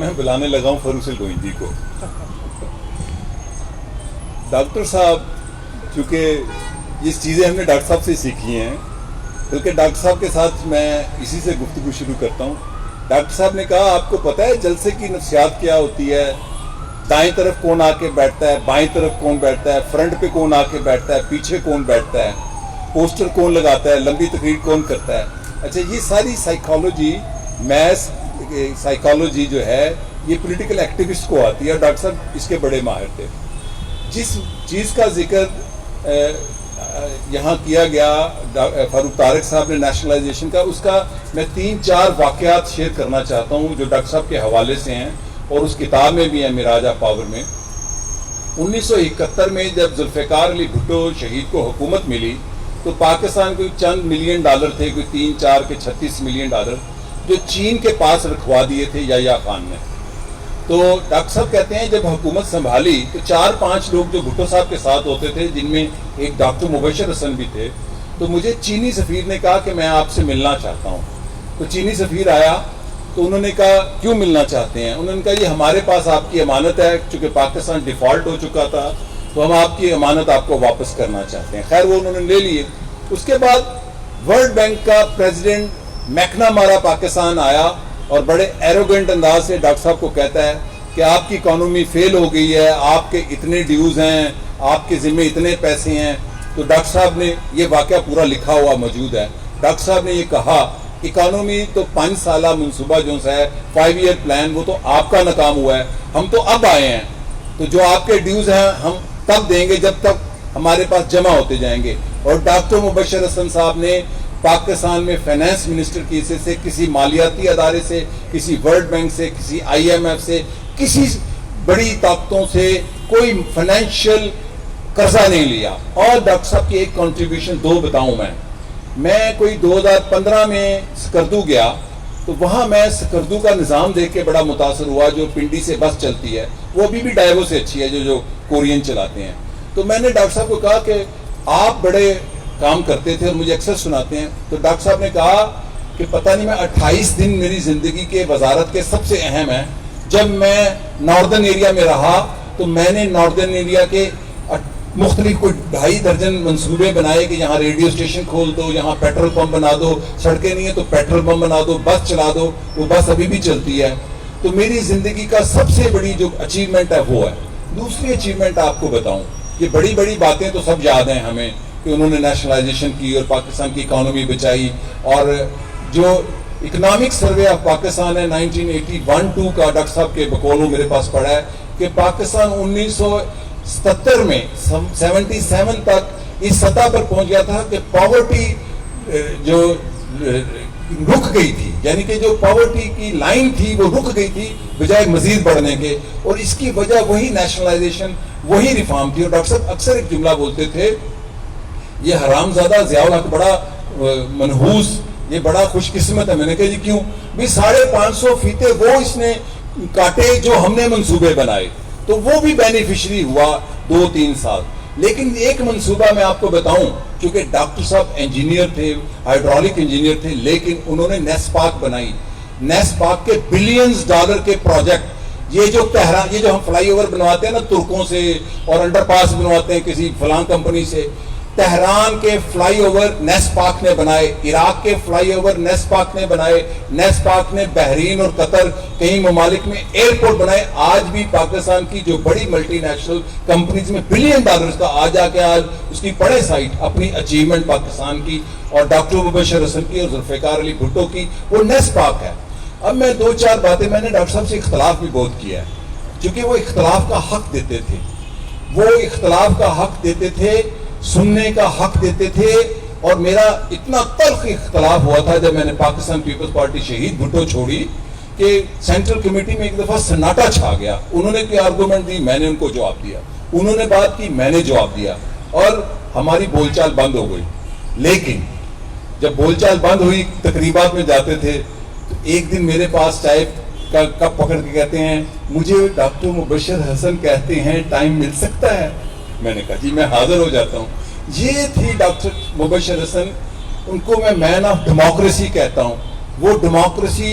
میں بلانے لگا ہوں فروخ گوئندی کو. ڈاکٹر صاحب چونکہ یہ چیزیں ہم نے ڈاکٹر صاحب سے سیکھی ہیں، بلکہ ڈاکٹر صاحب کے ساتھ میں اسی سے گفتگو شروع کرتا ہوں. ڈاکٹر صاحب نے کہا آپ کو پتہ ہے جلسے کی نفسیات کیا ہوتی ہے؟ دائیں طرف کون آ کے بیٹھتا ہے، بائیں طرف کون بیٹھتا ہے، فرنٹ پہ کون آ کے بیٹھتا ہے، پیچھے کون بیٹھتا ہے، پوسٹر کون لگاتا ہے، لمبی تقریر کون کرتا ہے. اچھا یہ ساری سائیکالوجی، میتھس سائیکالوجی جو ہے یہ پولیٹیکل ایکٹیوسٹ کو آتی ہے، اور ڈاکٹر صاحب اس کے بڑے ماہر تھے. جس چیز کا ذکر یہاں کیا گیا فاروق طارق صاحب نے نیشنلائزیشن کا، اس کا میں 3-4 واقعات شیئر کرنا چاہتا ہوں جو ڈاکٹر صاحب کے حوالے سے ہیں اور اس کتاب میں بھی ہیں معراج آف پاور میں. 1971 میں جب ذوالفقار علی بھٹو شہید کو حکومت ملی تو پاکستان کوئی چند ملین ڈالر تھے، کوئی 3-4 کے 36 ملین ڈالر جو چین کے پاس رکھوا دیے تھے یحییٰ خان نے. تو ڈاکٹر صاحب کہتے ہیں جب حکومت سنبھالی تو 4-5 لوگ جو بھٹو صاحب کے ساتھ ہوتے تھے، جن میں ایک ڈاکٹر مبشر حسن بھی تھے، تو مجھے چینی سفیر نے کہا کہ میں آپ سے ملنا چاہتا ہوں. تو چینی سفیر آیا تو انہوں نے کہا کیوں ملنا چاہتے ہیں؟ انہوں نے کہا یہ ہمارے پاس آپ کی امانت ہے، چونکہ پاکستان ڈیفالٹ ہو چکا تھا تو ہم آپ کی امانت آپ کو واپس کرنا چاہتے ہیں. خیر وہ انہوں نے لے لیے. اس کے بعد ورلڈ بینک کا پریزیڈنٹ میکنامارا پاکستان آیا اور بڑے ایروگنٹ انداز سے ڈاکٹر صاحب کو کہتا ہے کہ آپ کی اکانومی فیل ہو گئی ہے، آپ کے اتنے ڈیوز ہیں، آپ کے ذمے اتنے پیسے ہیں. تو ڈاکٹر صاحب نے یہ واقعہ پورا لکھا ہوا موجود ہے. ڈاکٹر صاحب نے یہ کہا اکانومی تو 5 سالہ منصوبہ جو ہے 5 ایئر پلان، وہ تو آپ کا ناکام ہوا ہے، ہم تو اب آئے ہیں، تو جو آپ کے ڈیوز ہیں ہم تب دیں گے جب تک ہمارے پاس جمع ہوتے جائیں گے. اور ڈاکٹر مبشر حسن صاحب نے پاکستان میں فائنانس منسٹر کی حیثیت سے کسی مالیاتی ادارے سے، کسی ورلڈ بینک سے، کسی IMF سے، کسی بڑی طاقتوں سے کوئی فائنینشیل قرضہ نہیں لیا. اور ڈاکٹر صاحب کی ایک کنٹریبیوشن 2 بتاؤں میں کوئی 2015 میں سکردو گیا تو وہاں میں سکردو کا نظام دیکھ کے بڑا متاثر ہوا. جو پنڈی سے بس چلتی ہے وہ ابھی بھی ڈائیو سے اچھی ہے جو کورین چلاتے ہیں. تو میں نے ڈاکٹر صاحب کو کہا کہ آپ بڑے کام کرتے تھے اور مجھے اکثر سناتے ہیں. تو ڈاکٹر صاحب نے کہا کہ پتہ نہیں میں 28 دن میری زندگی کے وزارت کے سب سے اہم ہیں. جب میں ناردرن ایریا میں رہا تو میں نے ناردرن ایریا کے مختلف کوئی 2.5 درجن منصوبے بنائے کہ یہاں ریڈیو اسٹیشن کھول دو، یہاں پیٹرول پمپ بنا دو، سڑکیں نہیں ہیں تو پیٹرول پمپ بنا دو، بس چلا دو. وہ بس ابھی بھی چلتی ہے. تو میری زندگی کا سب سے بڑی جو اچیومنٹ ہے وہ ہے. دوسری اچیومنٹ آپ کو بتاؤں، یہ بڑی بڑی باتیں تو سب یاد ہیں ہمیں کہ انہوں نے نیشنلائزیشن کی اور پاکستان کی اکانومی بچائی. اور جو اکنامک سروے آف پاکستان ہے 1981-2 کا، ڈاکٹر صاحب کے بقولوں میرے پاس پڑھا ہے کہ پاکستان 1977 میں 77 تک اس سطح پر پہنچ گیا تھا کہ پاورٹی جو رک گئی تھی، یعنی کہ جو پاورٹی کی لائن تھی وہ رک گئی تھی بجائے مزید بڑھنے کے. اور اس کی وجہ وہی نیشنلائزیشن، وہی ریفارم تھی. اور ڈاکٹر صاحب اکثر ایک جملہ بولتے تھے، یہ حرامزادہ ضیاء الحق بڑا منحوس، یہ بڑا خوش قسمت ہے. میں نے کہا جی کیوں؟ بھی 550 فیتے وہ اس نے کاٹے جو ہم نے منصوبے بنائے، تو وہ بھی بینیفیشری ہوا 2-3 سال. لیکن ایک منصوبہ میں آپ کو بتاؤں، کیونکہ ڈاکٹر صاحب انجینئر تھے، ہائیڈرولک انجینئر تھے، لیکن انہوں نے نیسپاک بنائی. نیسپاک کے بلینز ڈالر کے پروجیکٹ، یہ جو ہم فلائی اوور بنواتے ہیں نا ترکوں سے، اور انڈر پاس بنواتے ہیں کسی فلاں کمپنی سے، تہران کے فلائی اوور نیسپاک نے بنائے، عراق کے فلائی اوور نیسپاک نے بنائے، نیسپاک نے بحرین اور قطر کئی ممالک میں ایئرپورٹ بنائے. آج بھی پاکستان کی جو بڑی ملٹی نیشنل کمپنیز میں بلین ڈالرز کا آج اس کی پڑے سائٹ اپنی اچیومنٹ پاکستان کی اور ڈاکٹر مبشر حسن کی اور ذوالفقار علی بھٹو کی، وہ نیسپاک ہے. اب میں 2-4 باتیں، میں نے ڈاکٹر صاحب سے اختلاف بھی بہت کیا ہے، کیونکہ وہ اختلاف کا حق دیتے تھے، وہ اختلاف کا حق دیتے تھے، سننے کا حق دیتے تھے. اور میرا اتنا تلخ اختلاف ہوا تھا جب میں نے پاکستان پیپلز پارٹی شہید بھٹو چھوڑی کہ سینٹرل کمیٹی میں ایک دفعہ سناٹا چھا گیا. انہوں نے کوئی آرگومنٹ دی، میں نے ان کو جواب دیا، انہوں نے بات کی، میں نے جواب دیا، اور ہماری بول چال بند ہو گئی. لیکن جب بول چال بند ہوئی، تقریبات میں جاتے تھے تو ایک دن میرے پاس چائے کا کپ پکڑ کے کہتے ہیں مجھے ڈاکٹر مبشر حسن کہتے ہیں ٹائم مل سکتا ہے؟ میں نے کہا جی میں حاضر ہو جاتا ہوں. یہ تھی ڈاکٹر مبشر حسن. ان کو میں مین آف ڈیموکریسی کہتا ہوں. وہ ڈیموکریسی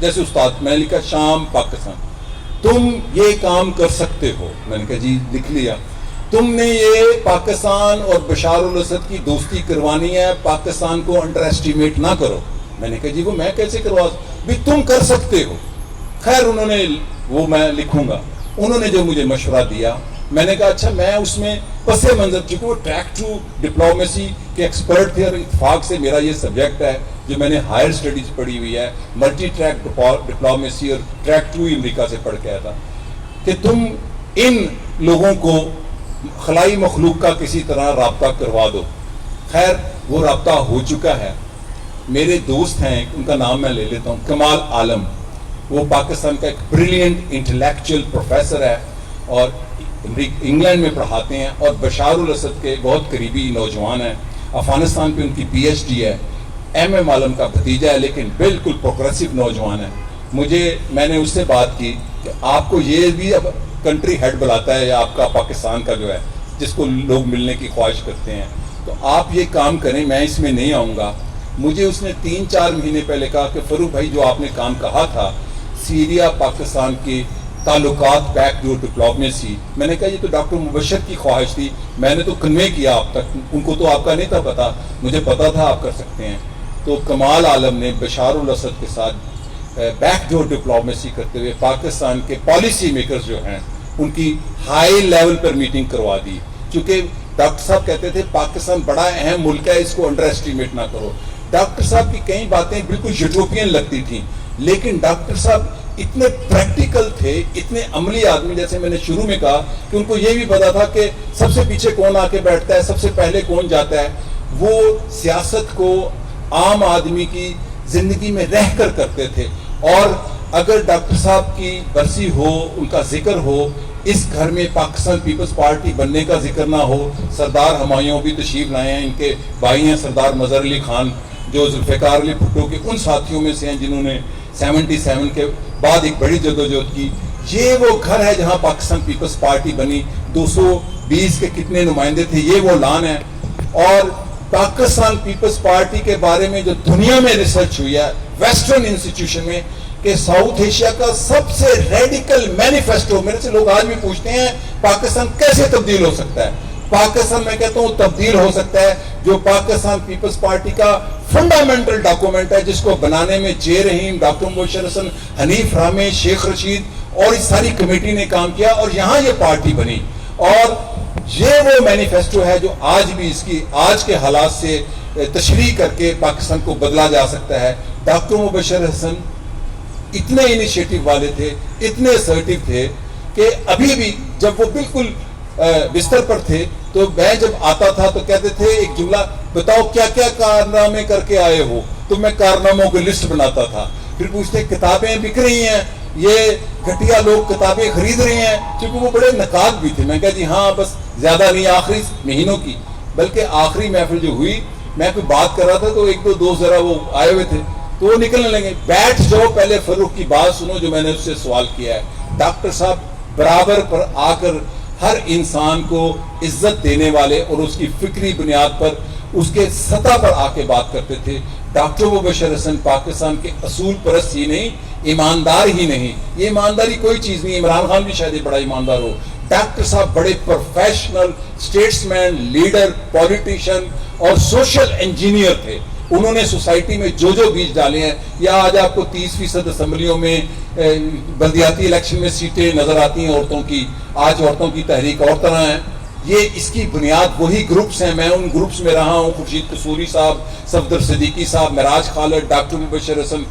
جیسے استاد میں نے لکھا شام پاکستان، تم یہ کام کر سکتے ہو. میں نے کہا جی لکھ لیا. تم نے یہ پاکستان اور بشار الاسد کی دوستی کروانی ہے، پاکستان کو انڈر ایسٹیمیٹ نہ کرو. میں نے کہا جی وہ میں کیسے کروا بھی تم کر سکتے ہو. خیر انہوں نے وہ میں لکھوں گا. انہوں نے جو مجھے مشورہ دیا میں نے کہا اچھا میں اس میں پس منظر، چونکہ وہ ٹریک ٹو ڈپلومیسی کے ایکسپرٹ تھے اور اتفاق سے میرا یہ سبجیکٹ ہے جو میں نے ہائر اسٹڈیز پڑھی ہوئی ہے، ملٹی ٹریک ڈپلومیسی اور ٹریک ٹو امریکہ سے پڑھ کے آیا تھا، کہ تم ان لوگوں کو خلائی مخلوق کا کسی طرح رابطہ کروا دو. خیر وہ رابطہ ہو چکا ہے. میرے دوست ہیں ان کا نام میں لے لیتا ہوں، کمال عالم. وہ پاکستان کا ایک بریلینٹ انٹلیکچوئل پروفیسر ہے اور انگلینڈ میں پڑھاتے ہیں اور بشار الاسد کے بہت قریبی نوجوان ہیں. افغانستان پہ ان کی پی ایچ ڈی ہے. ایم عالم کا بھتیجا ہے لیکن بالکل پروگریسو نوجوان ہے. میں نے اس سے بات کی کہ آپ کو یہ بھی اب کنٹری ہیڈ بلاتا ہے یا آپ کا پاکستان کا جو ہے جس کو لوگ ملنے کی خواہش کرتے ہیں، تو آپ یہ کام کریں، میں اس میں نہیں آؤں گا. مجھے اس نے 3-4 مہینے پہلے کہا کہ فروخ بھائی جو آپ نے کام کہا تھا سیریا پاکستان کے تعلقات بیک ڈور ڈپلومیسی، میں نے کہا یہ تو ڈاکٹر مبشر کی خواہش تھی، میں نے تو کنوے کیا آپ تک، ان کو تو آپ کا نہیں تھا پتا، مجھے پتا تھا آپ کر سکتے ہیں. تو کمال عالم نے بشار الاسد کے ساتھ بیک ڈور ڈپلومیسی کرتے ہوئے پاکستان کے پالیسی میکرز جو ہیں ان کی ہائی لیول پر میٹنگ کروا دی. چونکہ ڈاکٹر صاحب کہتے تھے پاکستان بڑا اہم ملک ہے، اس کو انڈر ایسٹیمیٹ نہ کرو. ڈاکٹر صاحب کی کئی باتیں بالکل یوٹوپین لگتی تھیں لیکن ڈاکٹر صاحب اتنے پریکٹیکل تھے، اتنے عملی آدمی. جیسے میں نے شروع میں کہا کہ ان کو یہ بھی پتا تھا کہ سب سے پیچھے کون آ کے بیٹھتا ہے، سب سے پہلے کون جاتا ہے. وہ سیاست کو عام آدمی کی زندگی میں رہ کر کرتے تھے. اور اگر ڈاکٹر صاحب کی برسی ہو، ان کا ذکر ہو، اس گھر میں پاکستان پیپلز پارٹی بننے کا ذکر نہ ہو. سردار ہمایوں بھی تشریف لائے ہیں، ان کے بھائی ہیں سردار مظہر علی خان جو ذوالفقار علی بھٹو کے ان ساتھیوں میں سے ہیں جنہوں نے 77 کے بعد ایک بڑی جدوجہد کی. یہ وہ گھر ہے جہاں پاکستان پیپلز پارٹی بنی. 220 کے کتنے نمائندے تھے، یہ وہ لان ہے. اور پاکستان پیپلز پارٹی کے بارے میں جو دنیا میں ریسرچ ہوئی ہے ویسٹرن انسٹیٹیوشن میں کہ ساؤتھ ایشیا کا سب سے ریڈیکل مینیفیسٹو، میرے سے لوگ آج بھی پوچھتے ہیں پاکستان کیسے تبدیل ہو سکتا ہے. پاکستان میں کہتا ہوں تبدیل ہو سکتا ہے جو پاکستان پیپلز پارٹی کا فنڈامنٹل ڈاکومنٹ ہے جس کو بنانے میں جے رحیم، ڈاکٹر مبشر حسن، حنیف رامے، شیخ رشید اور اس ساری کمیٹی نے کام کیا اور یہاں یہ پارٹی بنی. اور یہ وہ مینیفیسٹو ہے جو آج بھی اس کی آج کے حالات سے تشریح کر کے پاکستان کو بدلا جا سکتا ہے. ڈاکٹر مبشر حسن اتنے انیشیٹو والے تھے، اتنے اسرٹیو تھے کہ ابھی بھی جب وہ بالکل بستر پر تھے تو میں جب آتا تھا تو کہتے تھے ایک جملہ، بتاؤ کیا کیا کارنامے کر کے آئے ہو، تو میں کارناموں کی لسٹ بناتا تھا. پھر پوچھتے کتابیں بک رہی ہیں، یہ گھٹیا لوگ کتابیں خرید رہے ہیں، کیونکہ وہ بڑے نقاد بھی تھے. میں کہا جی ہاں بس زیادہ نہیں آخری مہینوں کی، بلکہ آخری محفل جو ہوئی میں کوئی بات کر رہا تھا تو ایک دو دوست ذرا وہ آئے ہوئے تھے تو وہ نکلنے لگے. بیٹھ جاؤ پہلے فروخ کی بات سنو جو میں نے اس سے سوال کیا ہے. ڈاکٹر صاحب برابر پر آ کر ہر انسان کو عزت دینے والے اور اس کی فکری بنیاد پر اس کے سطح پر آ کے بات کرتے تھے. ڈاکٹر مبشر حسن پاکستان کے اصول پرست ہی نہیں، ایماندار ہی نہیں. یہ ایمانداری کوئی چیز نہیں، عمران خان بھی شاید بڑا ایماندار ہو. ڈاکٹر صاحب بڑے پروفیشنل اسٹیٹسمین، لیڈر، پولیٹیشین اور سوشل انجینئر تھے. انہوں نے سوسائٹی میں جو بیج ڈالے ہیں، یا آج آپ کو 30% اسمبلیوں میں بلدیاتی الیکشن میں سیٹیں نظر آتی ہیں عورتوں کی، آج عورتوں کی تحریک اور طرح ہے. یہ اس کی بنیاد وہی گروپس ہیں. میں ان گروپس میں رہا ہوں، خورشید قصوری صاحب، صفدر صدیقی صاحب، معراج خالد، ڈاکٹر مبشر حسن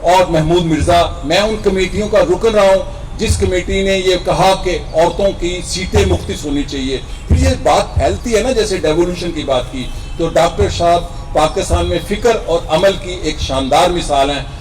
اور محمود مرزا. میں ان کمیٹیوں کا رکن رہا ہوں جس کمیٹی نے یہ کہا کہ عورتوں کی سیٹیں مختص ہونی چاہیے. پھر یہ بات پھیلتی ہے نا، جیسے ڈیوولوشن کی بات کی، تو ڈاکٹر صاحب پاکستان میں فکر اور عمل کی ایک شاندار مثال ہیں.